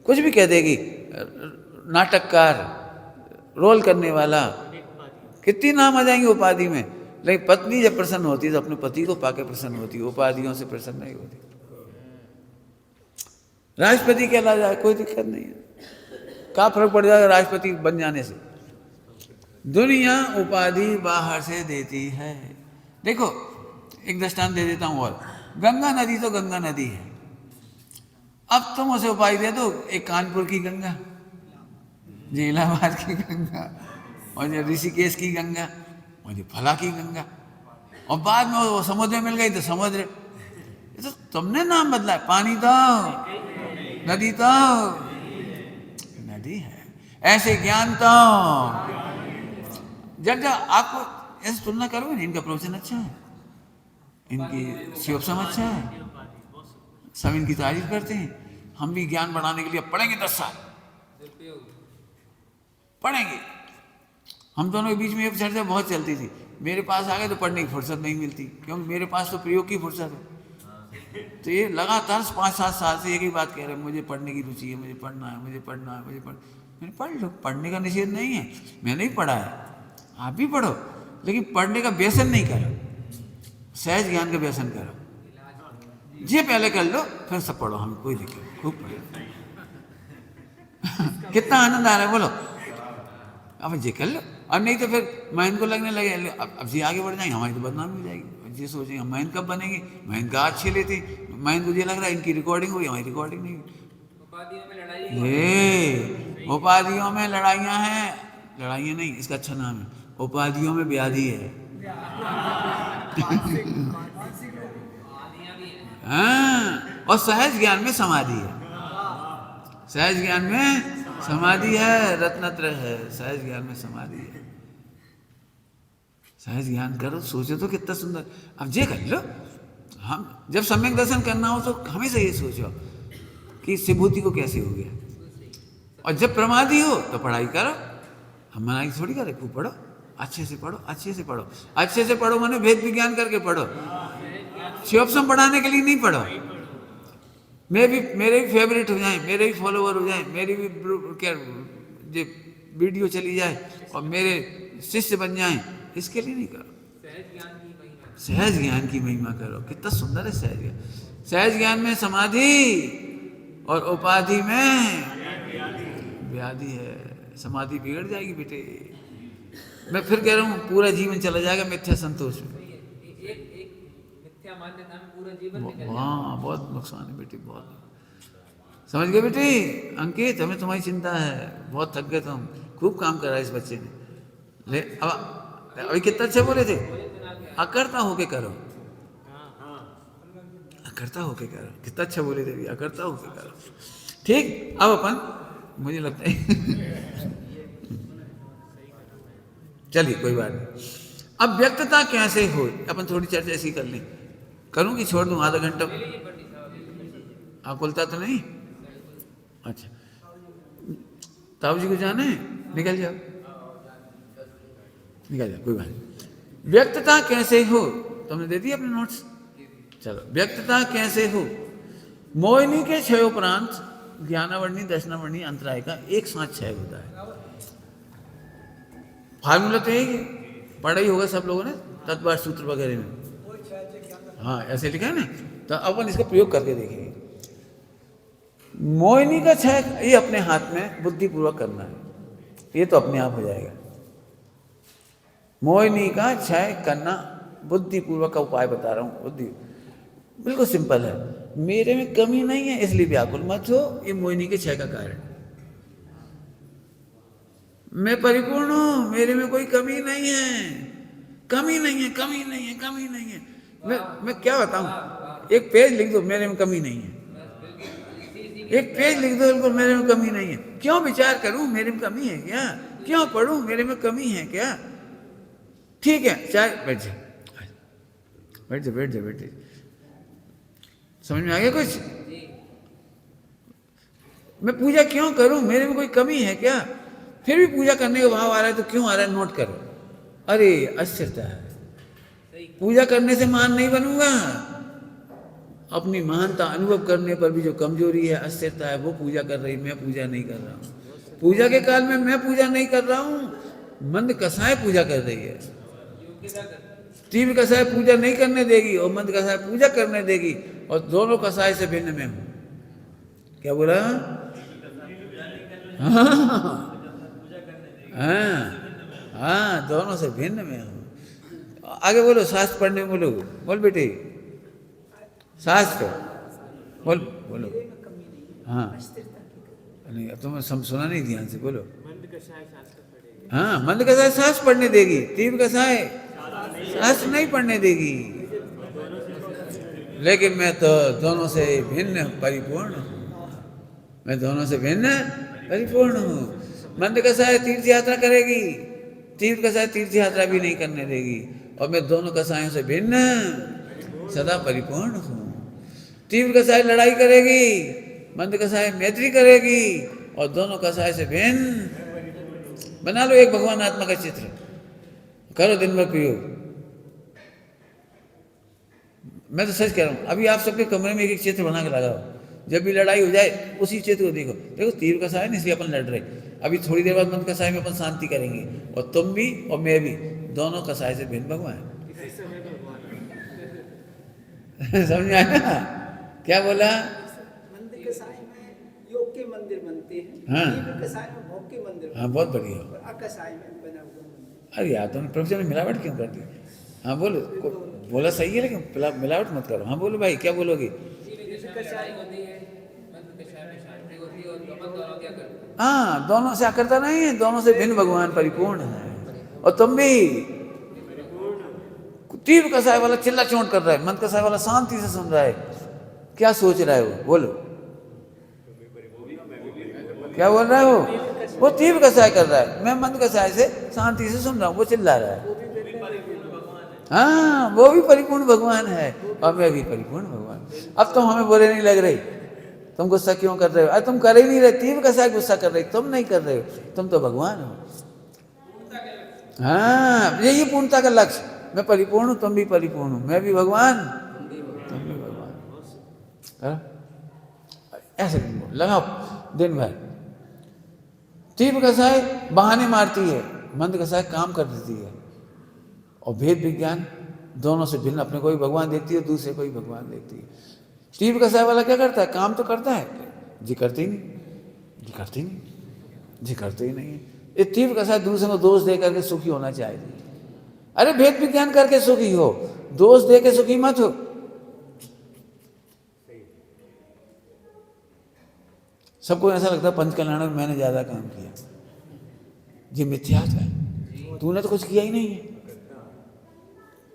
कुछ भी कह देगी, नाटककार, रोल करने वाला, कितनी नाम आ जाएंगे उपाधि में। लेकिन पत्नी जब प्रसन्न होती है तो अपने पति को पाके प्रसन्न होती है, उपाधियों से प्रसन्न नहीं होती। राष्ट्रपति कहला जाए कोई दिक्कत नहीं है, क्या फर्क पड़ जाएगा राष्ट्रपति बन जाने से? दुनिया उपाधि बाहर से देती है। देखो एक दृष्टांत दे देता हूं और, गंगा नदी तो गंगा नदी है, अब तुम उसे उपाधि दे दो, एक कानपुर की गंगा, इलाहाबाद की गंगा, और ये ऋषिकेश की गंगा, और ये फला की गंगा, और बाद में वो समुद्र में मिल गई तो समुद्र। ये तो तुमने नाम बदला है, पानी तो नदी तो नदी है, ऐसे ज्ञान तो। जब आपको ऐसे तुलना करोगे ना, इनका प्रवचन अच्छा है, इनकी शिवसम अच्छा है, सब इनकी तारीफ करते हैं। हम भी ज्ञान बढ़ाने के लिए पढ़ेंगे 10 साल पढ़ेंगे। हम दोनों के बीच में एक चर्चा बहुत चलती थी, मेरे पास आ गए तो पढ़ने की फुर्सत नहीं मिलती, क्योंकि मेरे पास तो प्रयोग की फुर्सत है। तो ये लगातार 5-7 साल से एक ही बात कह रहे हैं, मुझे पढ़ने की रुचि है, मुझे पढ़ना है, मुझे पढ़ना है, मुझे मैंने पढ़ लो, पढ़ने का निषेध नहीं है, मैंने ही पढ़ा है, आप भी पढ़ो, लेकिन पढ़ने का व्यसन नहीं करो, सहज ज्ञान का व्यसन करो। ये पहले कर लो फिर सब पढ़ो, हमें कोई दिक्कत, खूब पढ़ो। कितना आनंद आ रहा है बोलो, अब ये कर लो, और नहीं तो फिर मैन को लगने लगे अब जी आगे बढ़ जाएंगे, हमारी तो बदनामी हो जाएगी। ये सोचेंगे मैन कब बनेंगे, मैन गा अच्छे लेते, मैन को ये लग रहा है इनकी रिकॉर्डिंग हुई, हमारी रिकॉर्डिंग नहीं हुई। ये उपाधियों में लड़ाइयाँ हैं, लड़ाइयाँ नहीं, इसका अच्छा नाम है, उपाधियों में व्याधि है। हाँ, और सहज ज्ञान में समाधि है, सहज ज्ञान में समाधि है, रत्नत्र है, सहज ज्ञान में समाधि है। सहज ज्ञान करो, सोचो तो कितना सुंदर। अब ये कर लो, हम जब सम्यक दर्शन करना हो तो हमेशा ये सोचो कि सिभूति को कैसे हो गया, और जब प्रमादी हो तो पढ़ाई करो। हम मनाई थोड़ी करे, खूब पढ़ो, अच्छे से पढ़ो, अच्छे से पढ़ो, अच्छे से पढ़ो, माने भेद विज्ञान करके पढ़ो, शिवसम पढ़ाने के लिए नहीं पढ़ो। मेरे भी फेवरेट हो जाए, मेरे भी फॉलोवर हो जाए, मेरी भी क्या जो वीडियो चली जाए और मेरे शिष्य बन जाएं, इसके लिए नहीं करो। सहज ज्ञान की महिमा करो, कितना सुंदर है सहज ज्ञान। सहज ज्ञान में समाधि और उपाधि में व्याधि है। समाधि बिगड़ जाएगी बेटे, मैं फिर कह रहा हूँ पूरा जीवन चला जाएगा मिथ्या संतोष में। एक एक मिथ्या मान्यता में पूरा जीवन निकल जाता है। हाँ बहुत नुकसान है बेटी, बहुत। समझ गए बेटी? अंकित, हमें तुम्हारी चिंता है, बहुत थक गए तुम, खूब काम करा इस बच्चे ने। ले अब अभी कितना अच्छा बोले थे, अकर्ता होके करो, अकर्ता होके करो, कितना अच्छा बोले थे, अकर्ता होके करो। ठीक, अब अपन मुझे लगता है चलिए कोई बात नहीं। अब व्यक्तता कैसे हो, अपन थोड़ी चर्चा ऐसी कर लें, करूँ कि छोड़ दूँ आधा घंटा? आकुलता तो नहीं? अच्छा, ताऊ जी को जाना है, निकल जाओ, निकल जाओ, कोई बात नहीं। व्यक्तता कैसे हो, तुमने दे दिया अपने नोट्स? चलो, व्यक्तता कैसे हो। मोहिनी के क्षय उपरांत ज्ञानावर्णी दर्शनावर्णी अंतराय का एक साथ क्षय होता है। फार्मूला तो यही है, पढ़ा ही होगा सब लोगों ने तत्वार सूत्र वगैरह में। हाँ ऐसे लिखा है ना, तो अपन इसका प्रयोग करके देखेंगे। मोहिनी का क्षय ये अपने हाथ में बुद्धिपूर्वक करना है, ये तो अपने आप हो जाएगा। मोहिनी का क्षय करना बुद्धिपूर्वक का उपाय बता रहा हूँ। बुद्धि बिल्कुल सिंपल है, मेरे में कमी नहीं है इसलिए व्याकुल मत हो, ये मोहिनी के क्षय का कारण। मैं परिपूर्ण हूं, मेरे में कोई कमी नहीं है, कमी नहीं है, कमी नहीं है, कमी नहीं है। मैं क्या बताऊं, एक पेज लिख दो मेरे में कमी नहीं है, एक पेज लिख दो बिल्कुल मेरे में कमी नहीं है। क्यों विचार करूं मेरे में कमी है क्या, क्यों पढ़ूं मेरे में कमी है क्या? ठीक है, चाहे बैठ जाओ, बैठ जाओ, बैठ जाओ, बैठ जाओ। समझ में आ गया कुछ? मैं पूजा क्यों करूं, मेरे में कोई कमी है क्या? फिर भी पूजा करने का भाव आ रहा है तो क्यों आ रहा है, नोट करो। अरे अस्थिरता है, पूजा करने से महान नहीं बनूंगा, अपनी महानता अनुभव करने पर भी जो कमजोरी है, अस्थिरता है, वो पूजा कर रही, मैं पूजा नहीं कर रहा हूँ। पूजा के काल में मैं पूजा नहीं कर रहा हूँ, मंद कसाय पूजा कर रही है। तीव्र कसाय पूजा नहीं करने देगी और मंद कसाय पूजा करने देगी, और दोनों कसाय से भिन्न में हूँ। क्या बोला? हाँ, दोनों से भिन्न में हूँ। आगे बोलो, शास्त्र पढ़ने में बोलो, बोल बेटे, शास्त्र बोल, बोलो। हाँ नहीं, अब तुम्हें सुना नहीं ध्यान से, बोलो। हाँ, मंद कसाय शास्त्र पढ़ने देगी, तीव्र कसाय शास्त्र नहीं पढ़ने देगी। लेकिन मैं तो दोनों से भिन्न परिपूर्ण हूँ, मैं दोनों से भिन्न परिपूर्ण हूँ। मंद कसाय तीर्थ यात्रा करेगी, तीव्र कसाय तीर्थ यात्रा भी नहीं करने देगी, और मैं दोनों कसायों से भिन्न सदा परिपूर्ण हूँ। तीव्र कसाय लड़ाई करेगी, मंद कसाय मैत्री करेगी, और दोनों कसाय से भिन्न। बना लो एक भगवान आत्मा का चित्र, करो दिन भर प्रयोग। मैं तो सच कह रहा हूँ, अभी आप सबके कमरे में एक एक चित्र बना के लगाओ, जब भी लड़ाई हो जाए उसी चित्र को देखो। देखो तीव्र कसाय है, इसलिए अपन लड़ रहे, अभी थोड़ी देर बाद मंद कसाय में अपन शांति करेंगे, और तुम भी और मैं भी, दोनों कसाय से भिन्न भगवान। समझ आया क्या बोला? मंद कसाय में योग के मंदिर बनते हैं, हाँ। तीव्र कसाय में भोग के मंदिर, हाँ बहुत बढ़िया। और अकसाय में बना हुआ मंदिर। अरे यार तुमने प्रोफेसर में मिलावट क्यों कर दी? हाँ बोलो, बोला सही है लेकिन मिलावट मत करो। हाँ बोलो भाई, क्या बोलोगे? हाँ, दोनों से अकर्ता नहीं है, दोनों से भिन्न भगवान परिपूर्ण है। और तुम भी, तीव्र कसाय वाला चिल्ला चोट कर रहा है, मंद कसाय वाला शांति से सुन रहा है, क्या सोच रहा है वो, बोलो क्या बोल रहा है वो तीव्र कसाय कर रहा है, मैं मंद कसाय से शांति से सुन रहा हूँ, वो चिल्ला रहा है। हाँ, वो भी परिपूर्ण भगवान है और मैं भी परिपूर्ण भगवान। अब तुम हमें बुरे नहीं लग रहे, तुम गुस्सा क्यों कर रहे हो? अरे तुम कर ही नहीं रहे, तीव्र कसाय गुस्सा कर रहे, तुम नहीं कर रहे हो, तुम तो भगवान हो। हाँ, यही पूर्णता का लक्ष्य, मैं परिपूर्ण हूँ, तुम भी परिपूर्ण हो, मैं भी भगवान, तुम भी भगवान। ऐसे लगाओ दिन भर। तीव्र कसाय बहाने मारती है, मंद कसाय काम कर देती है। और भेद विज्ञान दोनों से भिन्न, अपने को भी भगवान देखती है, दूसरे को भी भगवान देखती है। तीव्र कसाय वाला क्या करता है? काम तो करता है, जी करते ही नहीं, जी करते ही नहीं, जी करते ही नहीं। ये तीव्र कसाय दूसरे को दोष दे करके सुखी होना चाहिए। अरे भेद विज्ञान करके सुखी हो, दोष दे के सुखी मत हो। सबको ऐसा लगता है पंच कल्याण में मैंने ज्यादा काम किया, ये मिथ्यात्व है। तूने तो कुछ किया ही नहीं है,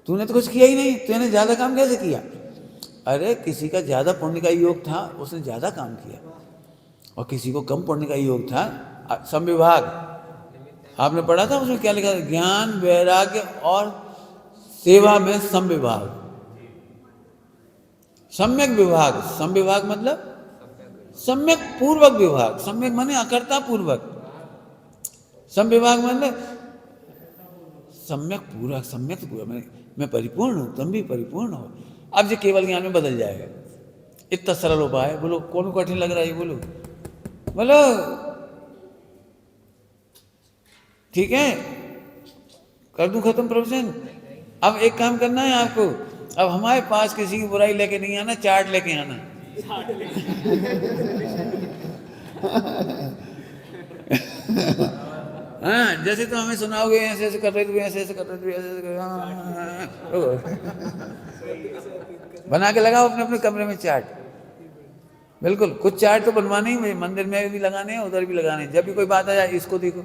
तूने तो कुछ किया ही नहीं, तूने ज्यादा काम कैसे किया? अरे किसी का ज्यादा पुण्य का योग था, उसने ज्यादा काम किया, और किसी को कम पुण्य का योग था। समविभाग आपने पढ़ा था, उसमें क्या लिखा था? ज्ञान वैराग्य और सेवा में समविभाग, सम्यक विभाग। समविभाग मतलब सम्यक पूर्वक विभाग, सम्यक माने अकर्ता पूर्वक, समविभाग मतलब सम्यक पूरा, सम्यक पूरा, मैं परिपूर्ण हूं, तुम भी परिपूर्ण हो। अब ये केवल ज्ञान में बदल जाएगा। इतना सरल उपाय है। बोलो कौन कठिन लग रहा है? बोलो बोलो, ठीक है, कर दूं खत्म प्रवचन? अब एक काम करना है आपको, अब हमारे पास किसी की बुराई लेके नहीं आना, चार्ट लेके आना। हाँ, जैसे तो हमें सुनाओगे ऐसे ऐसे कर रहे थे, ऐसे ऐसे कर रहे थे, ऐसे ऐसे बना के लगाओ अपने अपने कमरे में चार्ट। बिल्कुल, कुछ चार्ट तो बनवाने ही, मुझे मंदिर में भी लगाने हैं, उधर भी लगाने हैं। जब भी कोई बात आ जाए, इसको देखो।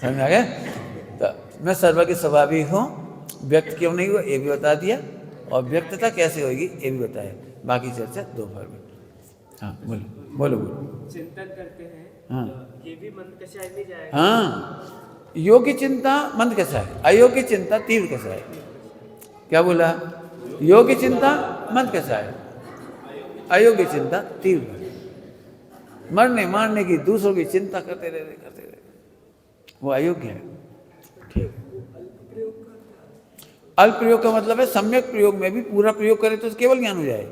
समझ आ गया? तो मैं सर्व के स्वभावी हूँ, व्यक्त क्यों नहीं हुआ ये भी बता दिया, और व्यक्तता कैसे होगी ये भी बताया। बाकी चर्चा दोपहर में। हाँ बोलो बोलो बोलो। चिंतन करते हैं, हाँ ये भी मन कषाय में जाएगा। हाँ, योग्य चिंता मंद कसाय, अयोग्य चिंता तीव्र कसाय। क्या बोला? योग्य चिंता मंद कसाय, अयोग्य चिंता तीव्र। मरने मारने की, दूसरों की चिंता करते रहे, वो अयोग्य है। ठीक। अल्प प्रयोग का मतलब है सम्यक प्रयोग में भी पूरा प्रयोग करे तो केवल ज्ञान हो जाए।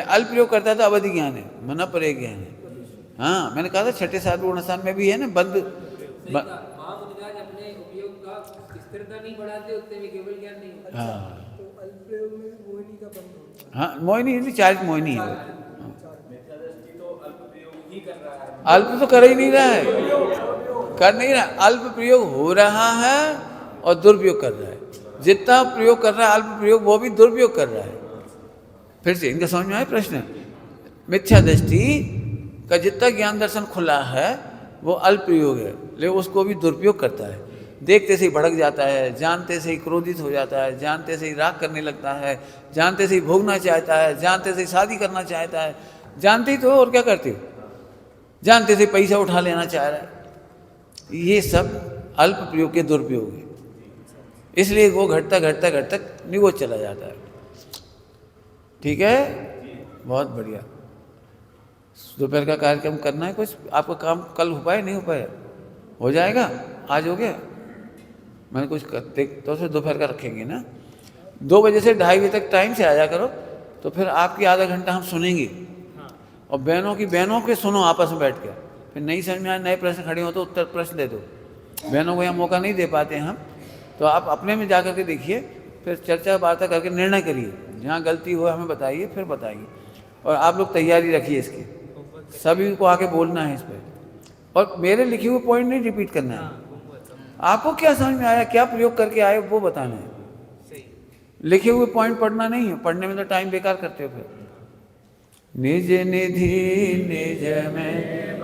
अल्प प्रयोग करता है तो अवधि ज्ञान है, मना परे ज्ञान है। हाँ, मैंने कहा था छठे सात गुणस्थान में भी है ना, बंद महामुनिराज अपने उपयोग का स्थिरता नहीं बढ़ाते, उतने में केवल ज्ञान नहीं होता। हाँ तो अल्प प्रयोग में भी मोहिनी का बंद होता हाँ, मोहिनी नहीं, चारित मोहिनी है। अल्प तो कर ही नहीं रहा है, कर नहीं रहा, अल्प प्रयोग हो रहा है और दुरुपयोग कर रहा है। जितना प्रयोग कर रहा है अल्प प्रयोग, वो भी दुरुपयोग कर रहा है। फिर से इनका समझ में आया प्रश्न? मिथ्या दृष्टि का जितना ज्ञान दर्शन खुला है वो अल्प प्रयोग है, लेकिन उसको भी दुरुपयोग करता है। देखते से ही भड़क जाता है, जानते से ही क्रोधित हो जाता है, जानते से ही राग करने लगता है, जानते से ही भोगना चाहता है, जानते से ही शादी करना चाहता है। जानते ही तो, और क्या करते हो? जानते से पैसा उठा लेना चाह रहा है। ये सब अल्प प्रयोग के दुरुपयोग है, इसलिए वो घटता घटता घटता निवोच चला जाता है। ठीक है, बहुत बढ़िया। दोपहर का कार्यक्रम करना है कुछ? आपका काम कल हो पाए नहीं हो पाया? हो जाएगा, आज हो गया। मैंने कुछ करते तो फिर दोपहर का रखेंगे ना, 2 बजे से 2:30 बजे तक टाइम से आया करो, तो फिर आपकी आधा घंटा हम सुनेंगे। और बहनों के सुनो आपस में बैठ कर, फिर नहीं समझ में आए, नए प्रश्न खड़े हो तो उत्तर प्रश्न दे दो। बहनों को यहाँ मौका नहीं दे पाते हैं हम, तो आप अपने में जा करके देखिए, फिर चर्चा वार्ता करके निर्णय करिए। जहाँ गलती हो हमें बताइए, फिर बताइए। और आप लोग तैयारी रखिए इसकी, सभी को आके बोलना है इस पर, और मेरे लिखे हुए पॉइंट नहीं रिपीट करना है। आपको क्या समझ में आया, क्या प्रयोग करके आए, वो बताना है। लिखे हुए पॉइंट पढ़ना नहीं है, पढ़ने में तो टाइम बेकार करते हो। फिर निज निधि निज में